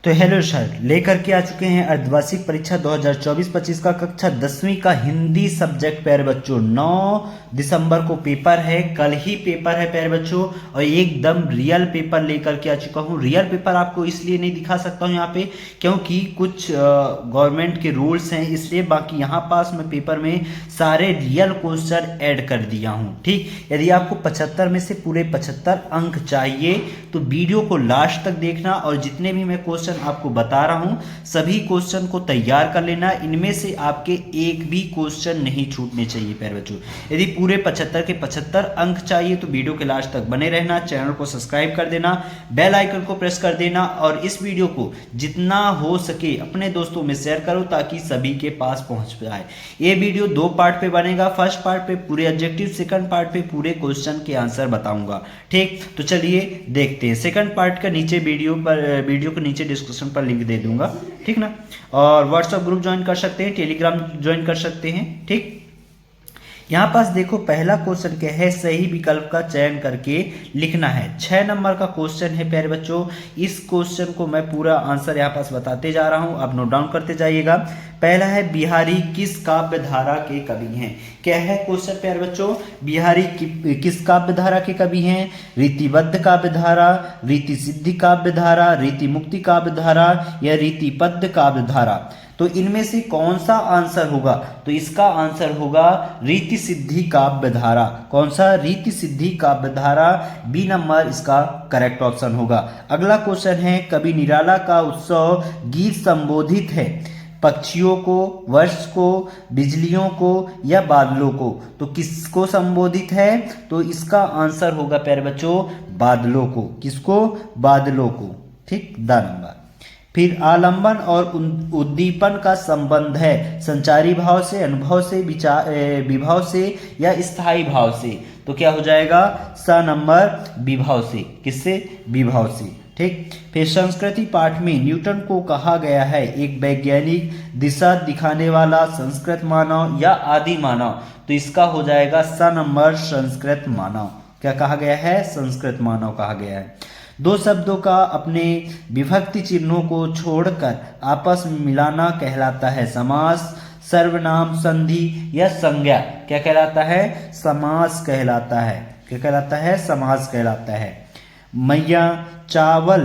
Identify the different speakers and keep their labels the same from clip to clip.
Speaker 1: तो hello sir, लेकर के आ चुके हैं अर्धवार्षिक परीक्षा 2024-25 का कक्षा 10वीं का हिंदी सब्जेक्ट प्यारे बच्चों। 9 दिसंबर को पेपर है, कल ही पेपर है प्यारे बच्चों, और एकदम रियल पेपर लेकर के आ चुका हूँ। रियल पेपर आपको इसलिए नहीं दिखा सकता हूँ यहाँ पे क्योंकि कुछ गवर्नमेंट के रूल्स हैं, इसलिए। बाकी यहाँ पास मैं पेपर में सारे रियल क्वेश्चन ऐड कर दिया हूँ। ठीक, यदि आपको 75 में से पूरे 75 अंक चाहिए तो वीडियो को लास्ट तक देखना, और जितने भी मैं क्वेश्चन आपको बता रहा हूं सभी क्वेश्चन को तैयार कर लेना। इनमें से आपके एक भी क्वेश्चन नहीं छूटने चाहिए प्यारे बच्चों। यदि पूरे 75 के 75 अंक चाहिए तो वीडियो के लास्ट तक बने रहना, चैनल को सब्सक्राइब कर देना, बेल आइकन को प्रेस कर देना, और इस वीडियो को जितना हो सके अपने दोस्तों में शेयर करो ताकि सभी के पास पहुंच जाए। ये वीडियो 2 पार्ट पे बनेगा। फर्स्ट पार्ट पे पूरे ऑब्जेक्टिव, सेकंड पार्ट पे पूरे क्वेश्चन के आंसर बताऊंगा। ठीक, तो चलिए देखते हैं। सेकंड पार्ट का नीचे वीडियो को नीचे डिस्क्रिप्शन पर लिंक दे दूंगा, ठीक ना। और व्हाट्सएप ग्रुप ज्वाइन कर सकते हैं, टेलीग्राम ज्वाइन कर सकते हैं। ठीक, यहाँ पास देखो पहला क्वेश्चन क्या है, सही विकल्प का चयन करके लिखना है। 6 नंबर का क्वेश्चन है प्यारे बच्चों। इस क्वेश्चन को मैं पूरा आंसर यहाँ पास बताते जा रहा हूँ, आप नोट डाउन करते जाइएगा। पहला है, बिहारी किस काव्य धारा के कवि हैं। क्या है क्वेश्चन प्यारे बच्चों, बिहारी किस काव्य धारा के कवि हैं। रीतिबद्ध काव्य धारा, रीति सिद्धि काव्य धारा, रीति मुक्ति काव्य धारा या रीतिपद्ध काव्य धारा। तो इनमें से कौन सा आंसर होगा, तो इसका आंसर होगा रीति सिद्धि काव्य धारा। कौन सा, रीति सिद्धि काव्य धारा, बी नंबर इसका करेक्ट ऑप्शन होगा। अगला क्वेश्चन है, कवि निराला का उत्सव गीत संबोधित है पक्षियों को, वर्ष को, बिजलियों को या बादलों को। तो किसको संबोधित है, तो इसका आंसर होगा प्यारे बच्चों बादलों को। किसको, बादलों को। ठीक, द नंबर। फिर आलंबन और उद्दीपन का संबंध है संचारी भाव से, अनुभव से, विभाव से या स्थायी भाव से। तो क्या हो जाएगा, स नंबर विभाव से। किससे, विभाव से। ठीक, फिर संस्कृति पाठ में न्यूटन को कहा गया है एक वैज्ञानिक, दिशा दिखाने वाला, संस्कृत मानव या आदि मानव। तो इसका हो जाएगा स नंबर संस्कृत मानव। क्या कहा गया है, संस्कृत मानव कहा गया है। 2 शब्दों का अपने विभक्ति चिन्हों को छोड़कर आपस में मिलाना कहलाता है समास, सर्वनाम, संधि या संज्ञा। क्या कहलाता है, समास कहलाता है। क्या कहलाता है, समास कहलाता है। मैया चावल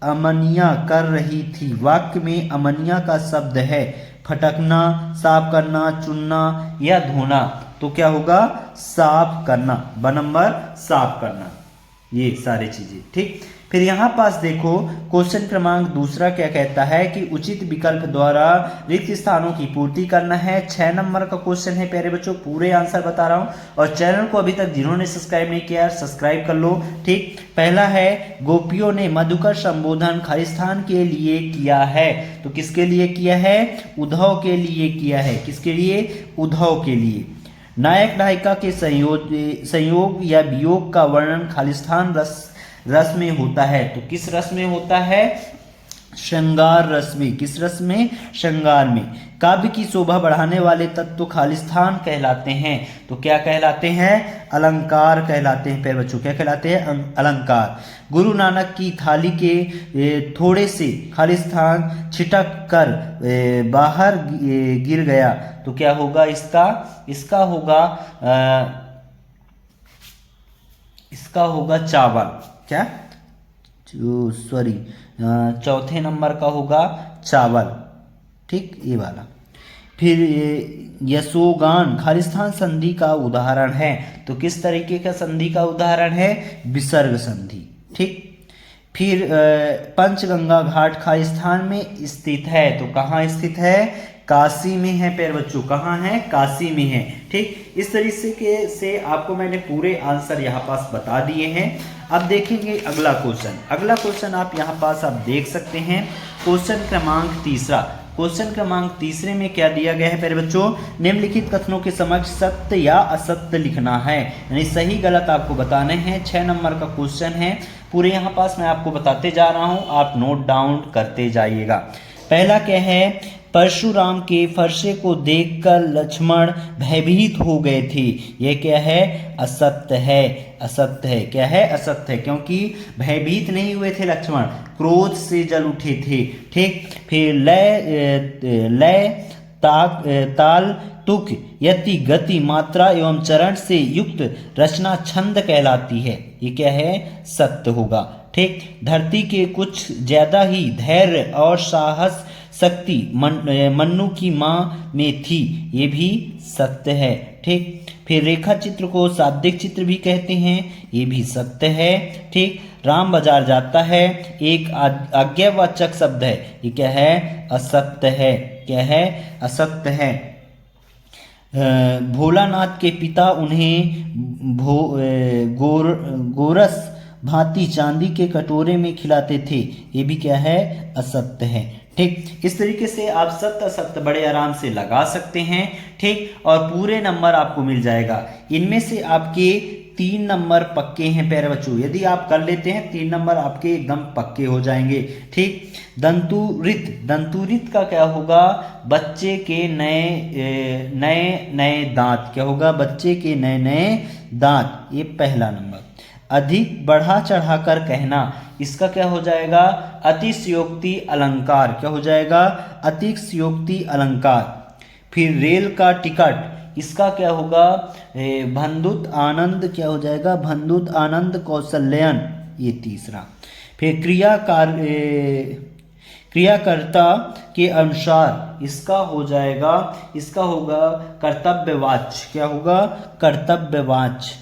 Speaker 1: अमनिया कर रही थी। वाक्य में अमनिया का शब्द है फटकना, साफ करना, चुनना या धोना। तो क्या होगा, साफ करना, ब नंबर साफ करना। ये सारी चीजें। ठीक, फिर यहाँ पास देखो क्वेश्चन क्रमांक दूसरा क्या कहता है कि उचित विकल्प द्वारा रिक्त स्थानों की पूर्ति करना है। 6 नंबर का क्वेश्चन है प्यारे बच्चों, पूरे आंसर बता रहा हूँ। और चैनल को अभी तक जिन्होंने सब्सक्राइब नहीं किया सब्सक्राइब कर लो। ठीक, पहला है, गोपियों ने मधुकर संबोधन खालिस्तान के लिए किया है। तो किसके लिए किया है, उद्धव के लिए किया है। किसके लिए, उद्धव के लिए। नायक नायिका के संयोग या वियोग का वर्णन खालिस्तान रस में होता है। तो किस रस में होता है, श्रृंगार रस में। किस रस में, श्रृंगार में। काव्य की शोभा बढ़ाने वाले तत्व तो खालिस्तान कहलाते हैं। तो क्या कहलाते हैं, अलंकार कहलाते हैं प्यारे बच्चों। क्या कहलाते हैं, अलंकार। गुरु नानक की थाली के थोड़े से खालिस्तान छिटक कर बाहर गिर गया। तो क्या होगा इसका होगा चावल। क्या, सॉरी, चौथे नंबर का होगा चावल। ठीक, ये वाला। फिर यशोगान खालिस्तान संधि का उदाहरण है। तो किस तरीके का संधि का उदाहरण है, विसर्ग संधि। ठीक, फिर पंचगंगा घाट खालिस्तान में स्थित है। तो कहाँ स्थित है, काशी में है प्यारे बच्चों। कहाँ है, काशी में है। ठीक, इस तरीके से आपको मैंने पूरे आंसर यहाँ पास बता दिए हैं। अब देखेंगे अगला क्वेश्चन। अगला क्वेश्चन आप यहाँ पास आप देख सकते हैं, क्वेश्चन क्रमांक तीसरा। क्वेश्चन क्रमांक तीसरे में क्या दिया गया है प्यारे बच्चों, निम्नलिखित कथनों के समक्ष सत्य या असत्य लिखना है, यानी सही गलत आपको बताने हैं। 6 नंबर का क्वेश्चन है, पूरे यहाँ पास मैं आपको बताते जा रहा हूँ, आप नोट डाउन करते जाइएगा। पहला क्या है, परशुराम के फरसे को देखकर लक्ष्मण भयभीत हो गए थे। यह क्या है? असत्य है। असत्य है। क्या है? असत्य है, क्योंकि भयभीत नहीं हुए थे लक्ष्मण, क्रोध से जल उठे थे। ठीक। फिर लय ताल तुक यति गति मात्रा एवं चरण से युक्त रचना छंद कहलाती है। ये क्या है? सत्य होगा। ठीक। धरती के कुछ ज्यादा ही धैर्य और साहस शक्ति मन्नू की माँ में थी। ये भी सत्य है। ठीक। फिर रेखा चित्र को शाब्दिक चित्र भी कहते हैं। ये भी सत्य है। ठीक। राम बाजार जाता है एक आज्ञावाचक शब्द है। ये क्या है? असत्य है। क्या है? असत्य है। भोलानाथ के पिता उन्हें गोरस भांति चांदी के कटोरे में खिलाते थे। ये भी क्या है? असत्य है। ठीक। इस तरीके से आप सत्य असत्य बड़े आराम से लगा सकते हैं। ठीक। और पूरे नंबर आपको मिल जाएगा। इनमें से आपके 3 नंबर पक्के हैं प्यारे बच्चों। यदि आप कर लेते हैं 3 नंबर आपके एकदम पक्के हो जाएंगे। ठीक। दंतुरित, दंतुरित का क्या होगा? बच्चे के नए नए दांत। क्या होगा? बच्चे के नए नए दांत। ये पहला नंबर। अधिक बढ़ा चढ़ाकर कहना, इसका क्या हो जाएगा? अतिशयोक्ति अलंकार। क्या हो जाएगा? अतिशयोक्ति अलंकार। फिर रेल का टिकट, इसका क्या होगा? भंदुत आनंद। क्या हो जाएगा? भंदुत आनंद कौशल्यायन। ये तीसरा। फिर क्रियाकर्ता के अनुसार, इसका हो जाएगा, इसका होगा कर्तव्यवाच्य। क्या होगा? कर्तव्यवाच्य।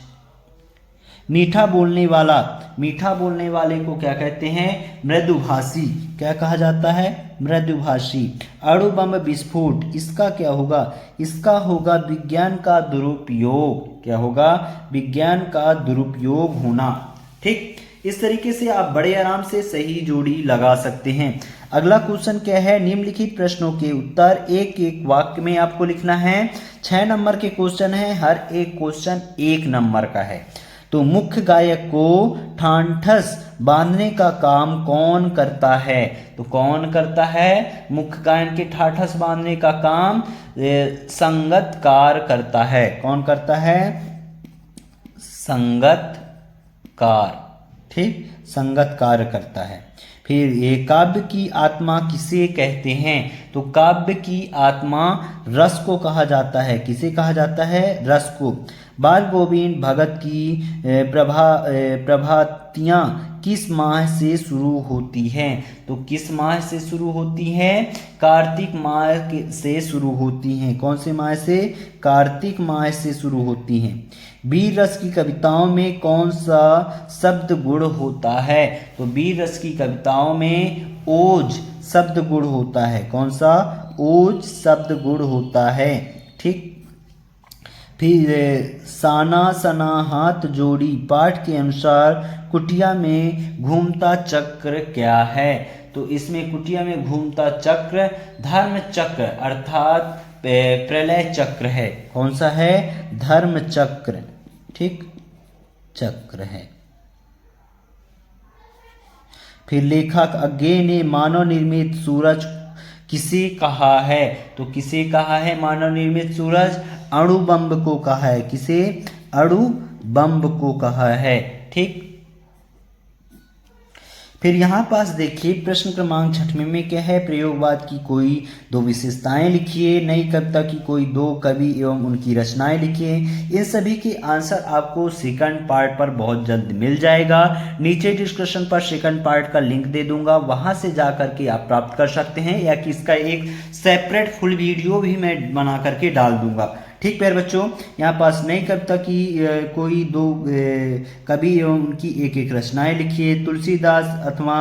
Speaker 1: मीठा बोलने वाला, मीठा बोलने वाले को क्या कहते हैं? मृदुभाषी। क्या कहा जाता है? मृदुभाषी। अणुबम विस्फोट, इसका क्या होगा? इसका होगा विज्ञान का दुरुपयोग। क्या होगा? विज्ञान का दुरुपयोग होना। ठीक। इस तरीके से आप बड़े आराम से सही जोड़ी लगा सकते हैं। अगला क्वेश्चन क्या है? निम्नलिखित प्रश्नों के उत्तर एक एक वाक्य में आपको लिखना है। 6 नंबर के क्वेश्चन है। हर एक क्वेश्चन 1 नंबर का है। तो मुख्य गायक को ठांठस बांधने का काम कौन करता है? तो कौन करता है? मुख्य गायन के ठाठस बांधने का काम संगतकार करता है। कौन करता है? संगतकार। ठीक। संगतकार करता है। फिर ये काव्य की आत्मा किसे कहते हैं? तो काव्य की आत्मा रस को कहा जाता है। किसे कहा जाता है? रस को। बाल गोविंद भगत की प्रभातियाँ किस माह से शुरू होती हैं? तो किस माह से शुरू होती हैं? कार्तिक माह से शुरू होती हैं। कौन से माह से? कार्तिक माह से शुरू होती हैं। वीर रस की कविताओं में कौन सा शब्द गुण होता है? तो वीर रस की कविताओं में ओज शब्द गुण होता है। कौन सा? ओज शब्द गुण होता है। ठीक। फिर साना सना हाथ जोड़ी पाठ के अनुसार कुटिया में घूमता चक्र क्या है? तो इसमें कुटिया में घूमता चक्र धर्म चक्र अर्थात प्रलय चक्र है। कौन सा है? धर्म चक्र। ठीक। चक्र है। फिर लेखक अज्ञे ने मानव निर्मित सूरज किसे कहा है? तो किसे कहा है मानव निर्मित सूरज? अणुबंब को कहा है। किसे? अणुबंब को कहा है। ठीक। फिर यहाँ पास देखिए प्रश्न क्रमांक 6 में क्या है? प्रयोगवाद की कोई 2 विशेषताएं लिखिए। नई कविता की कोई 2 कवि एवं उनकी रचनाएं लिखिए। इन सभी के आंसर आपको सेकंड पार्ट पर बहुत जल्द मिल जाएगा। नीचे डिस्क्रिप्शन पर सेकंड पार्ट का लिंक दे दूंगा, वहां से जा करके आप प्राप्त कर सकते हैं, या कि इसका एक सेपरेट फुल वीडियो भी मैं बना करके डाल दूंगा। ठीक प्यारे बच्चों, यहाँ पास नई कविता की कोई 2 कवि एवं उनकी एक एक रचनाएं लिखिए। तुलसीदास अथवा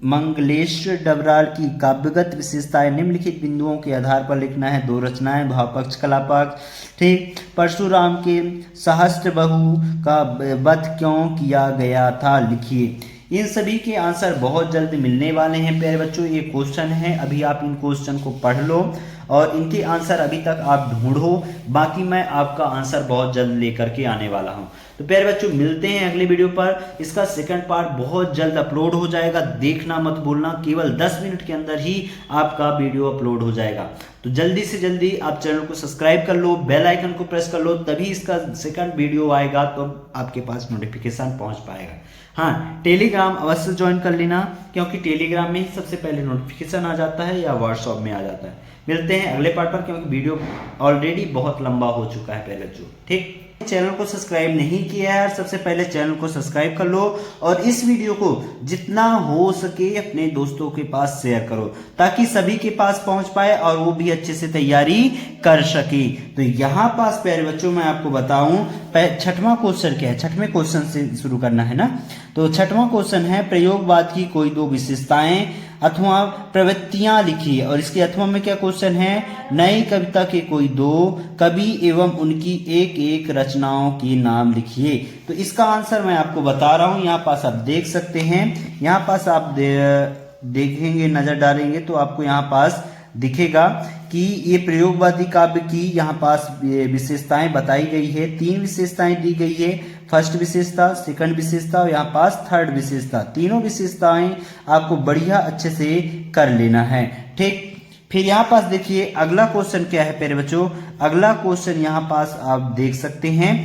Speaker 1: मंगलेश्वर डबराल की काव्यगत विशेषताएं निम्नलिखित बिंदुओं के आधार पर लिखना है। 2 रचनाएं, भाव पक्ष कला पक्ष। ठीक। परशुराम के सहस्त्र बहू का वध क्यों किया गया था? लिखिए। इन सभी के आंसर बहुत जल्द मिलने वाले हैं प्यारे बच्चों। ये क्वेश्चन है, अभी आप इन क्वेश्चन को पढ़ लो और इनके आंसर अभी तक आप ढूंढो। बाकी मैं आपका आंसर बहुत जल्द लेकर के आने वाला हूँ। तो प्यारे बच्चों मिलते हैं अगले वीडियो पर। इसका सेकंड पार्ट बहुत जल्द अपलोड हो जाएगा, देखना मत भूलना। केवल 10 मिनट के अंदर ही आपका वीडियो अपलोड हो जाएगा। तो जल्दी से जल्दी आप चैनल को सब्सक्राइब कर लो, बेल आइकन को प्रेस कर लो, तभी इसका सेकंड वीडियो आएगा तो आपके पास नोटिफिकेशन पहुंच पाएगा। हाँ, टेलीग्राम अवश्य ज्वाइन कर लेना, क्योंकि टेलीग्राम में ही सबसे पहले नोटिफिकेशन आ जाता है या व्हाट्सएप में आ जाता है। मिलते हैं अगले पार्ट पर, क्योंकि वीडियो ऑलरेडी बहुत लंबा हो चुका है पहले जो। ठीक, चैनल को सब्सक्राइब नहीं किया है, सबसे पहले चैनल को सब्सक्राइब कर लो और इस वीडियो को जितना हो सके अपने दोस्तों के पास शेयर करो, ताकि सभी के पास पहुंच पाए और वो भी अच्छे से तैयारी कर सके। तो यहाँ पास प्यारे बच्चों मैं आपको बताऊं, छठवां क्वेश्चन क्या है। छठवें क्वेश्चन से शुरू करना है ना। तो छठवां क्वेश्चन है, प्रयोगवाद की कोई दो विशेषताएं अथवा प्रवृत्तियां लिखिए। और इसके अथवा में क्या क्वेश्चन है, नई कविता के कोई दो कवि एवं उनकी एक एक रचनाओं के नाम लिखिए। तो इसका आंसर मैं आपको बता रहा हूं, यहाँ पास आप देख सकते हैं। यहाँ पास आप देखेंगे, नजर डालेंगे तो आपको यहाँ पास दिखेगा कि ये प्रयोगवादी काव्य की यहाँ पास विशेषताएं बताई गई है। 3 विशेषताएं दी गई है, फर्स्ट विशेषता, सेकंड विशेषता और यहाँ पास थर्ड विशेषता। तीनों विशेषताएं आपको बढ़िया अच्छे से कर लेना है। ठीक, फिर यहाँ पास देखिए अगला क्वेश्चन क्या है प्यारे बच्चों। अगला क्वेश्चन यहाँ पास आप देख सकते हैं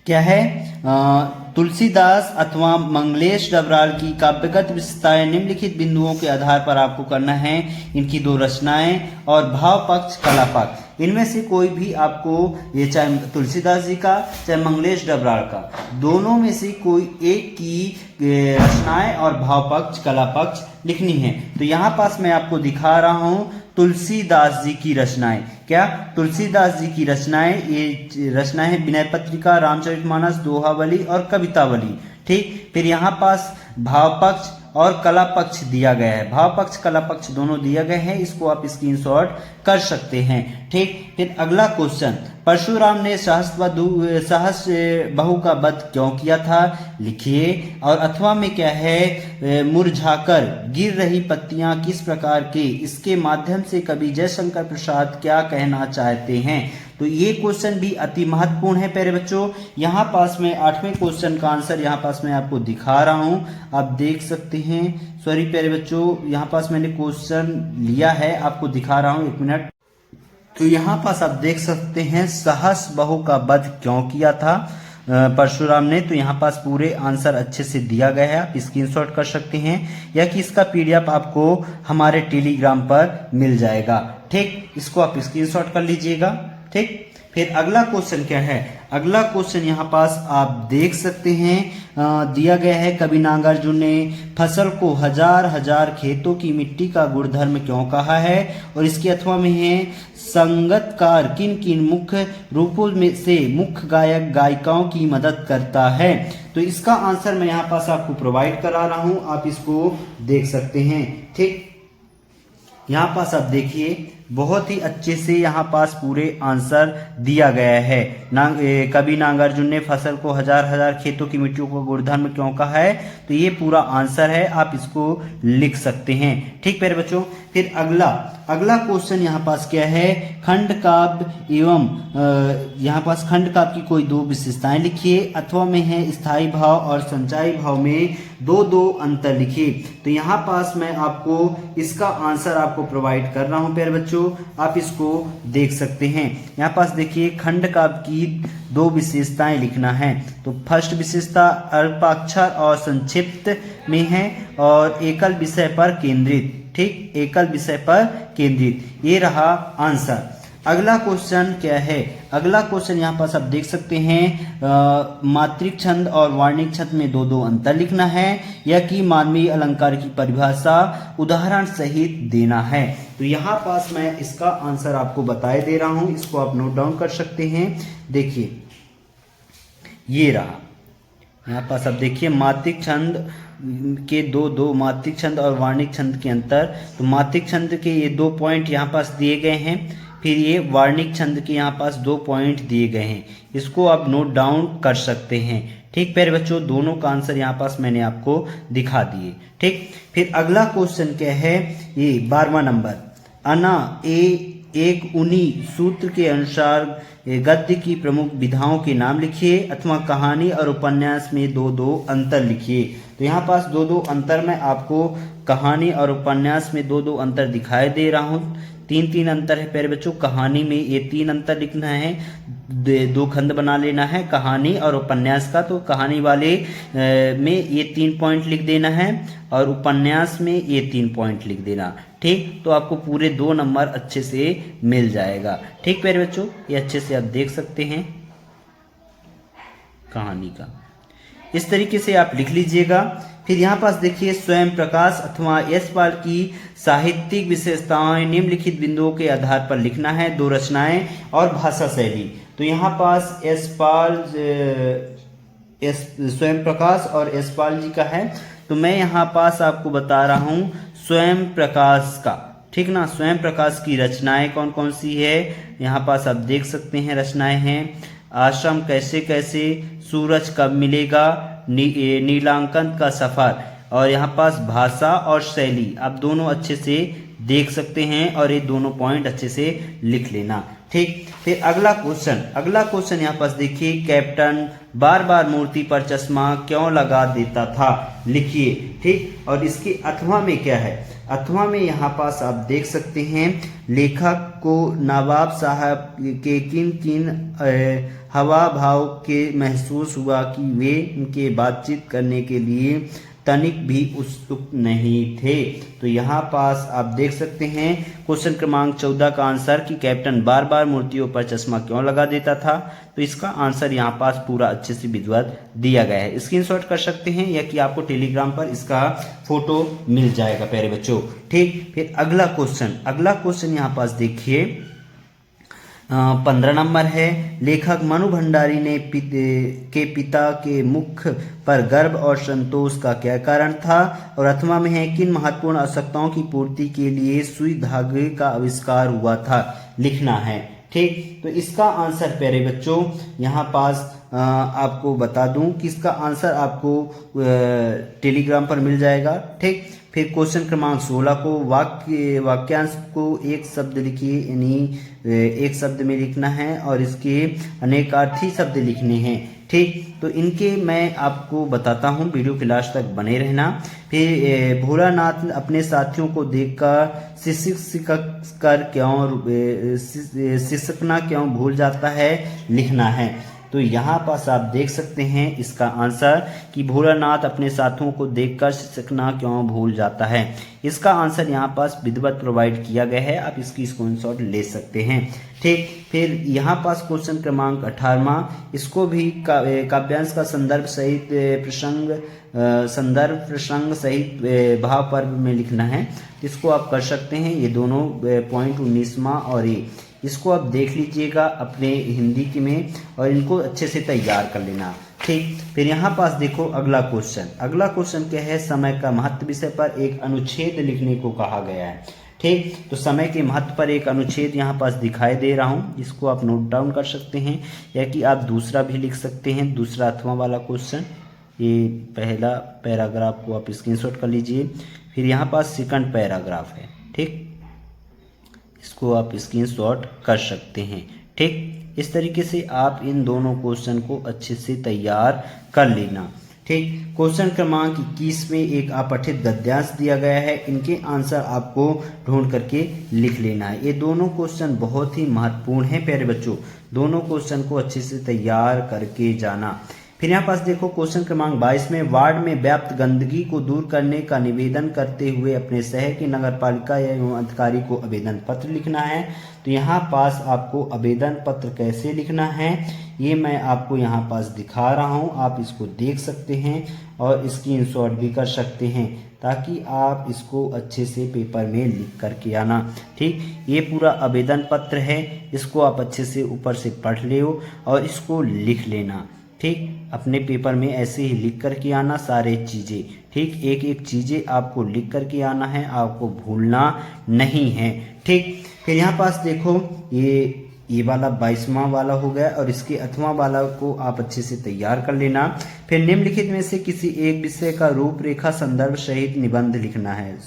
Speaker 1: क्या है, तुलसीदास अथवा मंगलेश डबराल की काव्यगत विशेषताएं निम्नलिखित बिंदुओं के आधार पर आपको करना है। इनकी 2 रचनाएं और भाव पक्ष कला पक्ष, इनमें से कोई भी आपको, ये चाहे तुलसीदास जी का चाहे मंगलेश डबराल का, दोनों में से कोई एक की रचनाएं और भाव पक्ष कला पक्ष लिखनी है। तो यहाँ पास मैं आपको दिखा रहा हूँ तुलसीदास जी की रचनाएं। क्या, तुलसीदास जी की रचनाएं, ये रचनाएं है विनय पत्रिका, रामचरितमानस, दोहावली और कवितावली। ठीक, फिर यहाँ पास भाव पक्ष और कला पक्ष दिया गया है। भाव पक्ष कला पक्ष दोनों दिया गए हैं, इसको आप स्क्रीनशॉट कर सकते हैं। ठीक, फिर अगला क्वेश्चन, परशुराम ने सहस्र बहू का वध क्यों किया था, लिखिए। और अथवा में क्या है, मुरझाकर गिर रही पत्तियां किस प्रकार के, इसके माध्यम से कवि जयशंकर प्रसाद क्या कहना चाहते हैं। तो ये क्वेश्चन भी अति महत्वपूर्ण है प्यारे बच्चों। यहाँ पास में 8वें क्वेश्चन का आंसर यहाँ पास मैं आपको दिखा रहा हूँ, आप देख सकते हैं। सॉरी प्यारे बच्चों, यहाँ पास मैंने क्वेश्चन लिया है, आपको दिखा रहा हूँ, 1 मिनट। तो यहाँ पास आप देख सकते हैं सहस्र बहू का वध क्यों किया था परशुराम ने। तो यहाँ पास पूरे आंसर अच्छे से दिया गया है, आप स्क्रीनशॉट कर सकते हैं, या कि इसका PDF आपको हमारे टेलीग्राम पर मिल जाएगा। ठीक, इसको आप स्क्रीनशॉट कर लीजिएगा। ठीक, फिर अगला क्वेश्चन क्या है। अगला क्वेश्चन यहाँ पास आप देख सकते हैं, दिया गया है, कवि नागार्जुन ने फसल को हजार हजार खेतों की मिट्टी का गुणधर्म क्यों कहा है। और इसके अथवा में है, संगतकार किन किन मुख्य रूपों में से मुख्य गायक गायिकाओं की मदद करता है। तो इसका आंसर मैं यहाँ पास आपको प्रोवाइड करा रहा हूँ, आप इसको देख सकते हैं। ठीक, यहाँ पास आप देखिए बहुत ही अच्छे से यहाँ पास पूरे आंसर दिया गया है। कवि नागार्जुन ने फसल को हजार हजार खेतों की मिट्टियों को गुणधर्म क्यों कहा है, तो ये पूरा आंसर है, आप इसको लिख सकते हैं। ठीक प्यारे बच्चों, फिर अगला क्वेश्चन यहाँ पास क्या है, खंड काव्य एवं यहाँ पास खंड काव्य की कोई 2 विशेषताएं लिखिए। अथवा में है स्थायी भाव और संचयी भाव में 2 अंतर लिखिए। तो यहाँ पास मैं आपको इसका आंसर आपको प्रोवाइड कर रहा हूँ प्यारे बच्चों, आप इसको देख सकते हैं। यहाँ पास देखिए खंड काव्य की 2 विशेषताएं लिखना है। तो फर्स्ट विशेषता अल्पाक्षर और संक्षिप्त में है और एकल विषय पर केंद्रित। ठीक, एकल विषय पर केंद्रित, ये रहा आंसर। अगला क्वेश्चन क्या है। अगला क्वेश्चन यहाँ पास आप देख सकते हैं, मात्रिक छंद और वार्णिक छंद में 2 अंतर लिखना है, या कि मानवीय अलंकार की परिभाषा उदाहरण सहित देना है। तो यहाँ पास मैं इसका आंसर आपको बताए दे रहा हूँ, इसको आप नोट डाउन कर सकते हैं। देखिए ये रहा, यहाँ पास आप देखिए मात्रिक छंद के 2 मात्रिक छंद और वार्णिक छंद के अंतर। तो मात्रिक छंद के ये 2 पॉइंट यहाँ पास दिए गए हैं, फिर ये वार्णिक छंद के यहाँ पास 2 पॉइंट दिए गए हैं, इसको आप नोट डाउन कर सकते हैं। ठीक प्यारे बच्चों, दोनों का आंसर यहाँ पास मैंने आपको दिखा दिए। ठीक, फिर अगला क्वेश्चन क्या है, ये 12वां नंबर, अना ए एक उन्हीं सूत्र के अनुसार गद्य की प्रमुख विधाओं के नाम लिखिए अथवा कहानी और उपन्यास में दो दो अंतर लिखिए। तो यहाँ पास दो दो अंतर मैं आपको कहानी और उपन्यास में दो दो अंतर दिखाई दे रहा हूँ। तीन तीन अंतर है प्यारे बच्चों। कहानी में ये तीन अंतर लिखना है, दो खंड बना लेना है कहानी और उपन्यास का। तो कहानी वाले में ये 3 पॉइंट लिख देना है और उपन्यास में ये 3 पॉइंट लिख देना। ठीक, तो आपको पूरे 2 नंबर अच्छे से मिल जाएगा। ठीक प्यारे बच्चों, ये अच्छे से आप देख सकते हैं कहानी का। इस तरीके से आप लिख लीजिएगा। फिर यहाँ पास देखिए स्वयं प्रकाश अथवा यशपाल की साहित्यिक विशेषताएं निम्नलिखित बिंदुओं के आधार पर लिखना है। 2 रचनाएं और भाषा शैली। तो यहाँ पास स्वयं प्रकाश और यशपाल जी का है। तो मैं यहाँ पास आपको बता रहा हूँ स्वयं प्रकाश का। ठीक ना, स्वयं प्रकाश की रचनाएं कौन कौन सी है यहाँ पास आप देख सकते हैं। रचनाएं हैं आश्रम कैसे कैसे, सूरज कब मिलेगा, नीलांकन का सफर। और यहाँ पास भाषा और शैली आप दोनों अच्छे से देख सकते हैं और ये दोनों पॉइंट अच्छे से लिख लेना। ठीक, फिर अगला क्वेश्चन यहाँ पास देखिए, कैप्टन बार बार मूर्ति पर चश्मा क्यों लगा देता था, लिखिए। ठीक, और इसके अथवा में क्या है, अथवा में यहाँ पास आप देख सकते हैं लेखक को नवाब साहब के किन किन हवा भाव के महसूस हुआ कि वे उनके बातचीत करने के लिए तनिक भी उत्सुक नहीं थे। तो यहाँ पास आप देख सकते हैं क्वेश्चन क्रमांक 14 का आंसर कि कैप्टन बार बार मूर्तियों पर चश्मा क्यों लगा देता था। तो इसका आंसर यहाँ पास पूरा अच्छे से विधिवत दिया गया है। स्क्रीनशॉट कर सकते हैं या कि आपको टेलीग्राम पर इसका फोटो मिल जाएगा प्यारे बच्चों। ठीक, फिर अगला क्वेश्चन यहाँ पास देखिए 15 नंबर है, लेखक मनु भंडारी ने के पिता के मुख पर गर्व और संतोष का क्या कारण था। और अथवा में है किन महत्वपूर्ण आवश्यकताओं की पूर्ति के लिए सुई धागे का आविष्कार हुआ था, लिखना है। ठीक, तो इसका आंसर प्यारे बच्चों यहाँ पास आपको बता दूं कि इसका आंसर आपको टेलीग्राम पर मिल जाएगा। ठीक, फिर क्वेश्चन क्रमांक 16 को वाक्यांश को एक शब्द लिखिए, यानी एक शब्द में लिखना है और इसके अनेकार्थी शब्द लिखने हैं। ठीक, तो इनके मैं आपको बताता हूँ, वीडियो के लास्ट तक बने रहना। फिर भोलानाथ अपने साथियों को देखकर सिसकना क्यों भूल जाता है, लिखना है। तो यहाँ पास आप देख सकते हैं इसका आंसर कि भोलानाथ अपने साथियों को देखकर सिसकना क्यों भूल जाता है। इसका आंसर यहाँ पास विधिवत प्रोवाइड किया गया है, आप इसकी स्क्रीनशॉट ले सकते हैं। ठीक, फिर यहाँ पास क्वेश्चन क्रमांक 18वां, इसको भी काव्यांश का संदर्भ प्रसंग सहित भाव पर्व में लिखना है। इसको आप कर सकते हैं, ये दोनों पॉइंट 19वां और ये इसको आप देख लीजिएगा अपने हिंदी के में और इनको अच्छे से तैयार कर लेना। ठीक, फिर यहाँ पास देखो अगला क्वेश्चन क्या है, समय का महत्व विषय पर एक अनुच्छेद लिखने को कहा गया है। ठीक, तो समय के महत्व पर एक अनुच्छेद यहाँ पास दिखाई दे रहा हूँ, इसको आप नोट डाउन कर सकते हैं या कि आप दूसरा भी लिख सकते हैं। दूसरा अथवा वाला क्वेश्चन, ये पहला पैराग्राफ को आप स्क्रीनशॉट कर लीजिए। फिर यहाँ पास सेकंड पैराग्राफ है। ठीक, इसको आप स्क्रीनशॉट कर सकते हैं। ठीक, इस तरीके से आप इन दोनों क्वेश्चन को अच्छे से तैयार कर लेना। ठीक, क्वेश्चन क्रमांक 21 में एक अपठित गद्यांश दिया गया है, इनके आंसर आपको ढूंढ करके लिख लेना है। ये दोनों क्वेश्चन बहुत ही महत्वपूर्ण हैं प्यारे बच्चों, दोनों क्वेश्चन को अच्छे से तैयार करके जाना। फिर यहाँ पास देखो क्वेश्चन क्रमांक 22 में वार्ड में व्याप्त गंदगी को दूर करने का निवेदन करते हुए अपने शहर की नगरपालिका एवं अधिकारी को आवेदन पत्र लिखना है। तो यहाँ पास आपको आवेदन पत्र कैसे लिखना है ये मैं आपको यहाँ पास दिखा रहा हूँ, आप इसको देख सकते हैं और स्क्रीनशॉट भी कर सकते हैं ताकि आप इसको अच्छे से पेपर में लिख करके आना। ठीक, ये पूरा आवेदन पत्र है, इसको आप अच्छे से ऊपर से पढ़ लो और इसको लिख लेना। ठीक, अपने पेपर में ऐसे ही लिख करके आना सारे चीज़ें। ठीक, एक एक चीज़ें आपको लिख करके आना है, आपको भूलना नहीं है। ठीक, फिर यहाँ पास देखो ये ये वाला 22वां वाला हो गया और इसके 8वां वाला को आप अच्छे से तैयार कर लेना। फिर निम्नलिखित में से किसी एक विषय का रूपरेखा संदर्भ सहित निबंध लिखना है,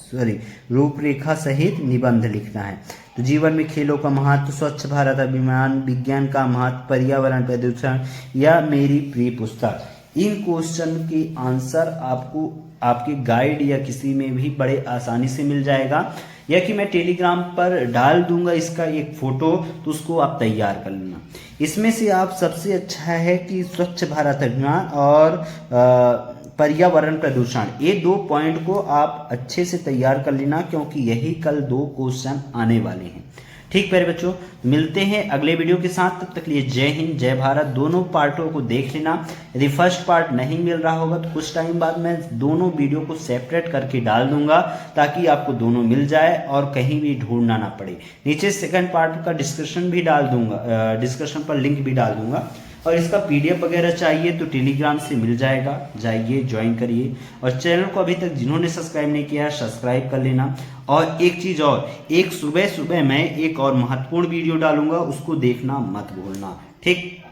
Speaker 1: रूपरेखा सहित निबंध लिखना है। तो जीवन में खेलों का महत्व, स्वच्छ भारत अभियान, विज्ञान का महत्व, पर्यावरण प्रदूषण या मेरी प्रिय पुस्तक। इन क्वेश्चन के आंसर आपको आपके गाइड या किसी में भी बड़े आसानी से मिल जाएगा, या कि मैं टेलीग्राम पर डाल दूंगा इसका एक फोटो, तो उसको आप तैयार कर लेना। इसमें से आप सबसे अच्छा है कि स्वच्छ भारत अभियान और पर्यावरण प्रदूषण, ये 2 पॉइंट को आप अच्छे से तैयार कर लेना, क्योंकि यही कल 2 क्वेश्चन आने वाले हैं। ठीक प्यारे बच्चों, मिलते हैं अगले वीडियो के साथ। तब तक लिए जय हिंद जय भारत। दोनों पार्टों को देख लेना। यदि फर्स्ट पार्ट नहीं मिल रहा होगा तो कुछ टाइम बाद मैं दोनों वीडियो को सेपरेट करके डाल दूंगा, ताकि आपको दोनों मिल जाए और कहीं भी ढूंढना ना पड़े। नीचे सेकंड पार्ट का डिस्कशन भी डाल दूंगा, डिस्कशन पर लिंक भी डाल दूंगा। और इसका पीडीएफ वगैरह चाहिए तो टेलीग्राम से मिल जाएगा, जाइए ज्वाइन करिए। और चैनल को अभी तक जिन्होंने सब्सक्राइब नहीं किया सब्सक्राइब कर लेना। और एक चीज़ और, एक सुबह सुबह मैं एक और महत्वपूर्ण वीडियो डालूंगा, उसको देखना मत भूलना। ठीक।